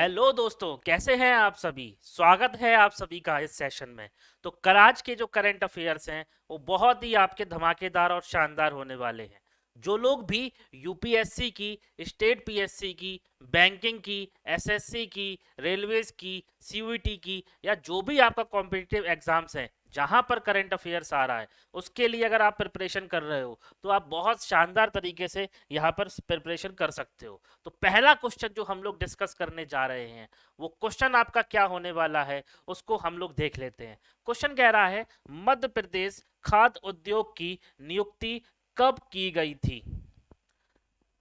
Hello दोस्तों, कैसे हैं आप सभी। स्वागत है आप सभी का इस सेशन में। तो कल आज के जो करंट अफेयर्स हैं वो बहुत ही आपके धमाकेदार और शानदार होने वाले हैं। जो लोग भी यूपीएससी की, स्टेट पीएससी की, बैंकिंग की, एसएससी की, रेलवेज की, सीयूईटी की या जो भी आपका कॉम्पिटिटिव एग्जाम्स हैं जहां पर करंट अफेयर्स आ रहा है, उसके लिए अगर आप प्रिपरेशन कर रहे हो तो आप बहुत शानदार तरीके से यहाँ पर प्रिपरेशन कर सकते हो। तो पहला क्वेश्चन जो हम लोग डिस्कस करने जा रहे हैं वो क्वेश्चन आपका क्या होने वाला है उसको हम लोग देख लेते हैं। क्वेश्चन कह रहा है मध्य प्रदेश खाद्य उद्योग की नियुक्ति कब की गई थी।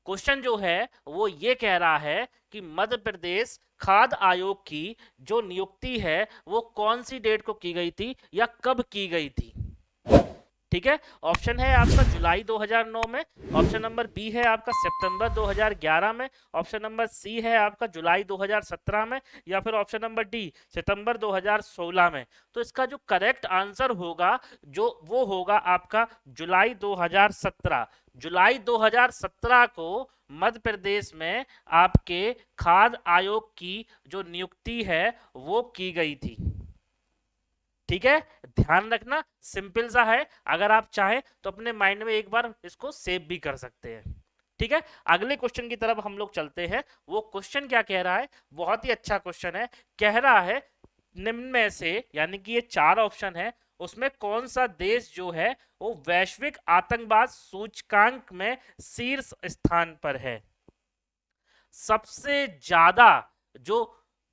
क्वेश्चन जो है वो ये कह रहा है कि मध्य प्रदेश खाद्य आयोग की जो नियुक्ति है वो कौन सी डेट को की गई थी या कब की गई थी। ठीक है, ऑप्शन है आपका जुलाई 2009 में, ऑप्शन नंबर बी है आपका सितंबर 2011 में, ऑप्शन नंबर सी है आपका जुलाई 2017 में या फिर ऑप्शन नंबर डी सितंबर 2016 में। तो इसका जो करेक्ट आंसर होगा जो वो होगा आपका जुलाई 2017। जुलाई 2017 को मध्य प्रदेश में आपके खाद्य आयोग की जो नियुक्ति है वो की गई थी। ठीक है, ध्यान रखना, सिंपल सा है। अगर आप चाहें तो अपने माइंड में एक बार इसको सेव भी कर सकते हैं। ठीक है, अगले क्वेश्चन की तरफ हम लोग चलते हैं। वो क्वेश्चन क्या कह रहा है, बहुत ही अच्छा क्वेश्चन है। कह रहा है निम्न में से, यानी कि ये चार ऑप्शन है, उसमें कौन सा देश जो है वो वैश्विक आतंकवाद सूचकांक में शीर्ष स्थान पर है। सबसे ज्यादा जो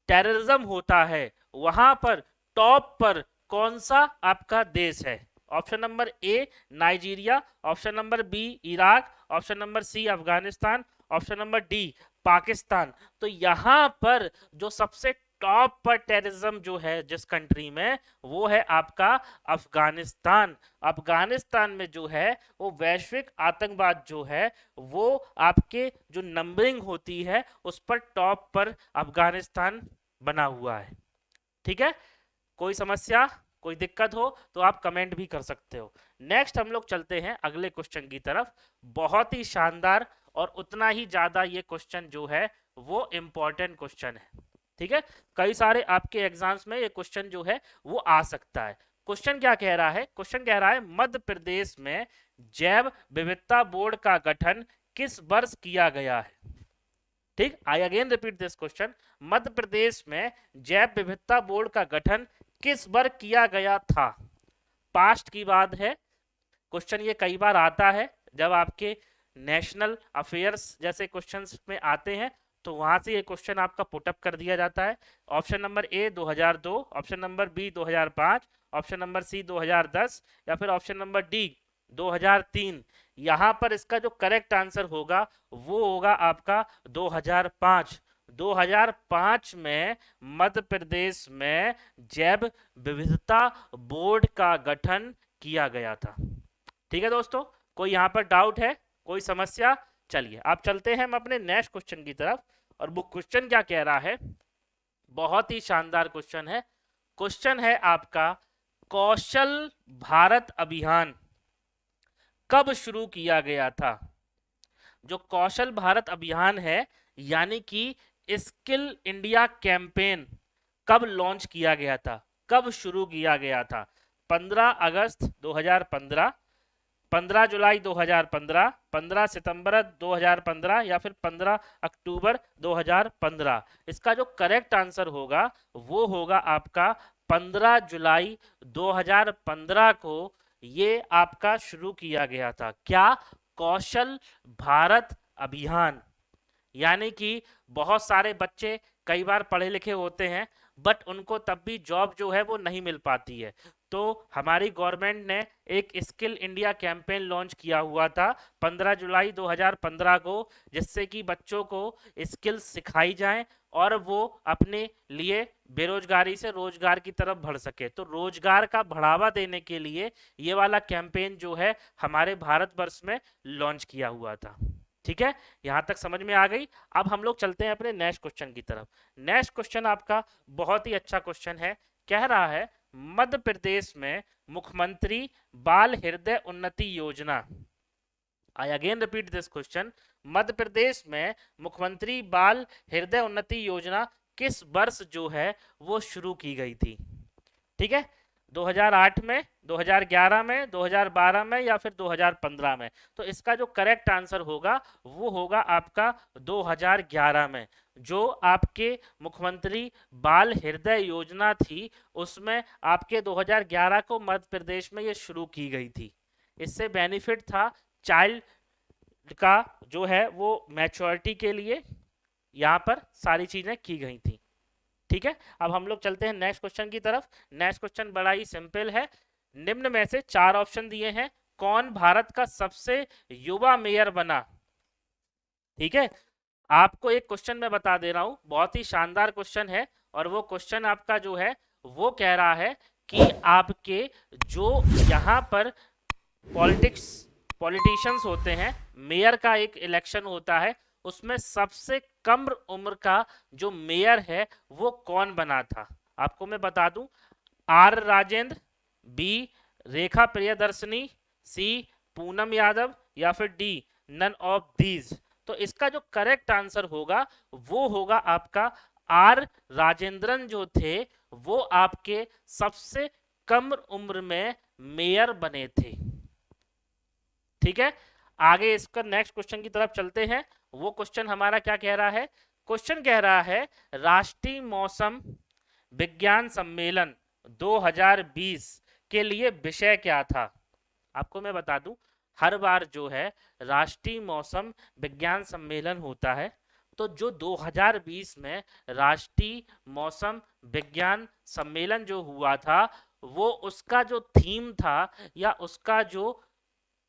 टेररिज्म होता है वहां पर टॉप पर कौन सा आपका देश है। Option number A Nigeria, option number B Iraq, option number C Afghanistan, option number D Pakistan. तो यहां पर जो सबसे टॉप पर टेररिज्म जो है जिस कंट्री में, वो है आपका अफगानिस्तान। अफगानिस्तान में जो है वो वैश्विक आतंकवाद जो है वो आपके जो नंबरिंग होती है उस पर टॉप पर अफगानिस्तान बना हुआ है। ठीक है, कोई समस्या, कोई दिक्कत हो तो आप कमेंट भी कर सकते हो। नेक्स्ट हम लोग चलते हैं अगले क्वेश्चन की तरफ। बहुत ही शानदार और उतना ही ज्यादा ये क्वेश्चन जो है वो इंपॉर्टेंट क्वेश्चन है। ठीक है, कई सारे आपके एग्जाम्स में ये क्वेश्चन जो है वो आ सकता है। क्वेश्चन क्या कह रहा है, क्वेश्चन कह रहा है मध्य प्रदेश में जैव विविधता बोर्ड का गठन किस वर्ष किया गया है। ठीक, I again repeat this question. Madhya Pradesh में जैव विविधता बोर्ड का गठन किस वर्ष किया गया था। पास्ट की बात है। क्वेश्चन ये कई बार आता है जब आपके नेशनल अफेयर्स जैसे क्वेश्चंस में आते हैं, तो वहां से ये क्वेश्चन आपका पुटअप कर दिया जाता है। Option number A 2002, option number B 2005, option number C 2010 या फिर ऑप्शन नंबर डी 2003। यहां पर इसका जो करेक्ट आंसर होगा वो होगा आपका 2005। 2005 में मध्य प्रदेश में जैव विविधता बोर्ड का गठन किया गया था। ठीक है दोस्तों, कोई यहां पर डाउट है, कोई समस्या। चलिए आप चलते हैं हम अपने नेक्स्ट क्वेश्चन की तरफ। और वो क्वेश्चन क्या कह रहा है, बहुत ही शानदार क्वेश्चन है। क्वेश्चन है आपका कौशल भारत अभियान कब शुरू किया गया था। जो कौशल भारत अभियान है यानी कि स्किल इंडिया कैंपेन कब लॉन्च किया गया था, कब शुरू किया गया था। 15 अगस्त 2015, 15 जुलाई 2015, 15 सितंबर 2015 या फिर 15 अक्टूबर 2015। इसका जो करेक्ट आंसर होगा वो होगा आपका 15 जुलाई 2015 को ये आपका शुरू किया गया था। क्या, कौशल भारत अभियान। यानी कि बहुत सारे बच्चे कई बार पढ़े लिखे होते हैं बट उनको तब भी जॉब जो है वो नहीं मिल पाती है। तो हमारी गवर्नमेंट ने एक स्किल इंडिया कैंपेन लॉन्च किया हुआ था 15 जुलाई 2015 को, जिससे कि बच्चों को स्किल्स सिखाई जाएं और वो अपने लिए बेरोजगारी से रोजगार की तरफ बढ़ सके। तो रोजगार का बढ़ावा देने के लिए ये वाला कैंपेन जो है हमारे भारतवर्ष में लॉन्च किया हुआ था। ठीक है, यहां तक समझ में आ गई। अब हम लोग चलते हैं अपने नेक्स्ट क्वेश्चन की तरफ। नेक्स्ट क्वेश्चन आपका बहुत ही अच्छा क्वेश्चन है। कह रहा है मध्य प्रदेश में मुख्यमंत्री बाल हृदय उन्नति योजना, I again repeat this question, Madhya Pradesh में मुख्यमंत्री बाल हृदय उन्नति योजना किस वर्ष जो है वो शुरू की गई थी? ठीक है, 2008 में, 2011 में, 2012 में या फिर 2015 में? तो इसका जो करेक्ट आंसर होगा वो होगा आपका 2011 में। जो आपके मुख्यमंत्री बाल हृदय योजना थी उसमें आपके 2011 को मध्य प्रदेश में ये शुरू की गई थी। इससे बेनिफिट था चाइल्ड का जो है वो मैच्योरिटी के लिए यहाँ पर सारी चीजें की गई थी। ठीक है, अब हम लोग चलते हैं नेक्स्ट क्वेश्चन की तरफ। नेक्स्ट क्वेश्चन बड़ा ही सिंपल है। निम्न में से चार ऑप्शन दिए हैं, कौन भारत का सबसे युवा मेयर बना? ठीक है, आपको एक क्वेश्चन मैं बता दे रहा हूं, बहुत ही शानदार क्वेश्चन है। और वो क्वेश्चन आपका जो है वो कह रहा है कि आपके जो यहाँ पर पॉलिटिक्स पॉलिटिशियंस होते हैं, मेयर का एक इलेक्शन होता है, उसमें सबसे कम उम्र का जो मेयर है वो कौन बना था? आपको मैं बता दूं, आर राजेंद्र, बी रेखा प्रियदर्शनी, सी पूनम यादव या फिर डी नन ऑफ दीज। तो इसका जो करेक्ट आंसर होगा वो होगा आपका आर राजेंद्रन जो थे वो आपके सबसे कम उम्र में मेयर बने थे। ठीक है, आगे इसका नेक्स्ट क्वेश्चन की तरफ चलते हैं। वो क्वेश्चन हमारा क्या कह रहा है? क्वेश्चन कह रहा है राष्ट्रीय मौसम विज्ञान सम्मेलन 2020 के लिए विषय क्या था? आपको मैं बता दूं, हर बार जो है राष्ट्रीय मौसम विज्ञान सम्मेलन होता है, तो जो 2020 में राष्ट्रीय मौसम विज्ञान सम्मेलन जो हुआ था वो उसका जो थीम था या उसका जो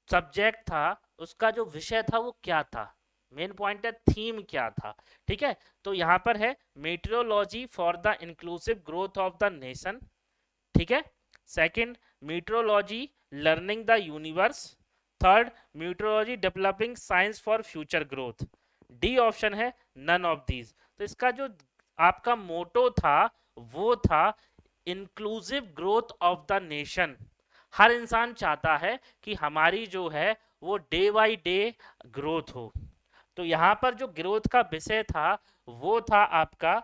सब्जेक्ट था, उसका जो विषय था वो क्या था? मेन पॉइंट है थीम क्या था। ठीक है, तो यहां पर है metrology for the inclusive growth of the nation. ठीक है, second metrology learning the universe, third metrology developing science for future growth, D option है नन ऑफ दीज। तो इसका जो आपका मोटो था वो था inclusive growth of the nation. हर इंसान चाहता है कि हमारी जो है वो डे बाई डे ग्रोथ हो। तो यहाँ पर जो ग्रोथ का विषय था वो था आपका,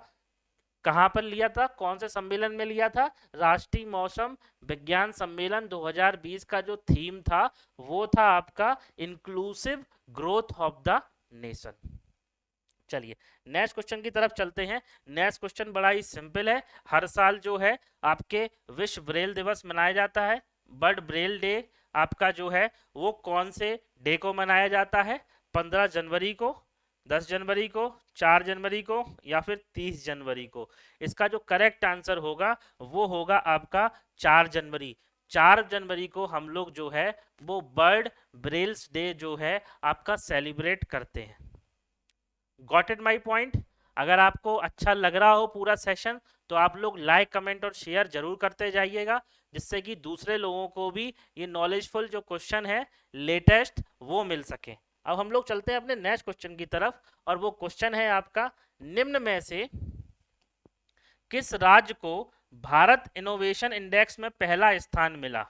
कहाँ पर लिया था, कौन से सम्मेलन में लिया था? राष्ट्रीय मौसम विज्ञान सम्मेलन 2020 का जो थीम था वो था आपका inclusive growth of the nation. चलिए नेक्स्ट क्वेश्चन की तरफ चलते हैं। नेक्स्ट क्वेश्चन बड़ा ही सिंपल है। हर साल जो है आपके विश्व ब्रेल दिवस मनाया जाता है। वर्ल्ड ब्रेल डे आपका जो है वो कौन से डे को मनाया जाता है? 15 जनवरी को, 10 जनवरी को, 4 जनवरी को या फिर 30 जनवरी को? इसका जो करेक्ट आंसर होगा वो होगा आपका 4 जनवरी। 4 जनवरी को हम लोग जो है वो वर्ल्ड ब्रेल्स डे जो है आपका सेलिब्रेट करते हैं। Got it my point? अगर आपको अच्छा लग रहा हो पूरा सेशन तो आप लोग लाइक कमेंट और शेयर जरूर करते जाइएगा, जिससे कि दूसरे लोगों को भी ये नॉलेजफुल जो क्वेश्चन है लेटेस्ट वो मिल सके। अब हम लोग चलते हैं अपने नेक्स्ट क्वेश्चन की तरफ, और वो क्वेश्चन है आपका, निम्न में से किस राज्य को भारत इनोवेशन इंडेक्स में पहला स्थान मिला?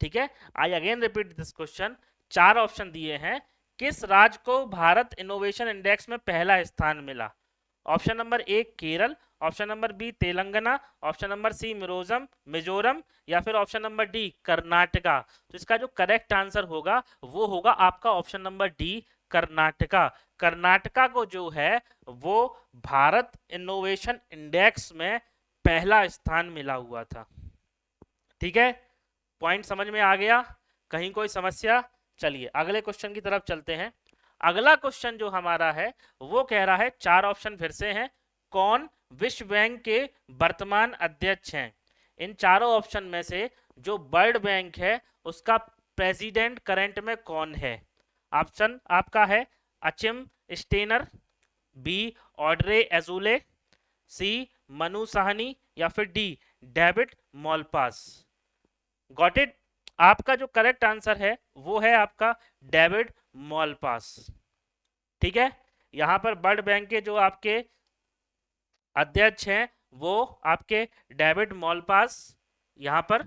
ठीक है, आई अगेन रिपीट दिस क्वेश्चन। चार ऑप्शन दिए हैं, किस राज्य को भारत इनोवेशन इंडेक्स में पहला स्थान मिला? Option number A Kerala, option number B Telangana, option number C Mizoram या फिर ऑप्शन नंबर डी कर्नाटका। तो इसका जो करेक्ट आंसर होगा वो होगा आपका option number D Karnataka. Karnataka को जो है वो भारत इनोवेशन इंडेक्स में पहला स्थान मिला हुआ था। ठीक है, पॉइंट समझ में आ गया? कहीं कोई समस्या? चलिए अगले क्वेश्चन की तरफ चलते हैं। अगला क्वेश्चन जो हमारा है वो कह रहा है, चार ऑप्शन फिर से हैं, कौन विश्व बैंक के वर्तमान अध्यक्ष हैं? इन चारों ऑप्शन में से जो वर्ल्ड बैंक है उसका प्रेसिडेंट करंट में कौन है? ऑप्शन आपका है Achim Steiner, B Audrey Azoulay, C Manu Sawhney या फिर D David Malpass. Got it? आपका जो करेक्ट आंसर है वो है आपका डेविड मॉलपास। ठीक है, यहां पर वर्ल्ड बैंक के जो आपके अध्यक्ष हैं वो आपके डेविड मॉलपास यहां पर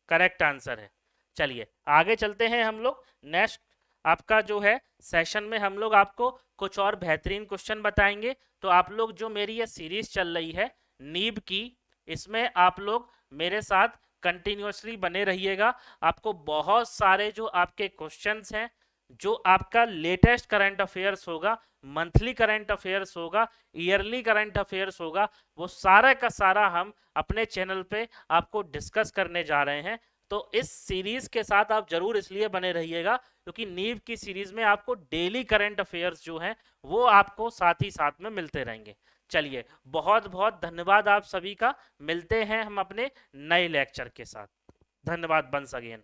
करेक्ट आंसर है। चलिए आगे चलते हैं हम लोग नेक्स्ट आपका जो है सेशन में हम लोग आपको कुछ और बेहतरीन क्वेश्चन बताएंगे। तो आप लोग जो मेरी ये सीरीज चल रही है नीब की, इसमें आप लोग मेरे साथ कंटिन्यूअसली बने रहिएगा। आपको बहुत सारे जो आपके क्वेश्चंस हैं, जो आपका लेटेस्ट करंट अफेयर्स होगा, मंथली करंट अफेयर्स होगा, ईयरली करंट अफेयर्स होगा, वो सारा का सारा हम अपने चैनल पे आपको डिस्कस करने जा रहे हैं। तो इस सीरीज के साथ आप जरूर इसलिए बने रहिएगा क्योंकि नीव की सीरीज में आपको डेली करंट अफेयर्स जो हैं वो आपको साथ ही साथ में मिलते रहेंगे। चलिए, बहुत बहुत धन्यवाद आप सभी का। मिलते हैं हम अपने नए लेक्चर के साथ। धन्यवाद वंस अगेन।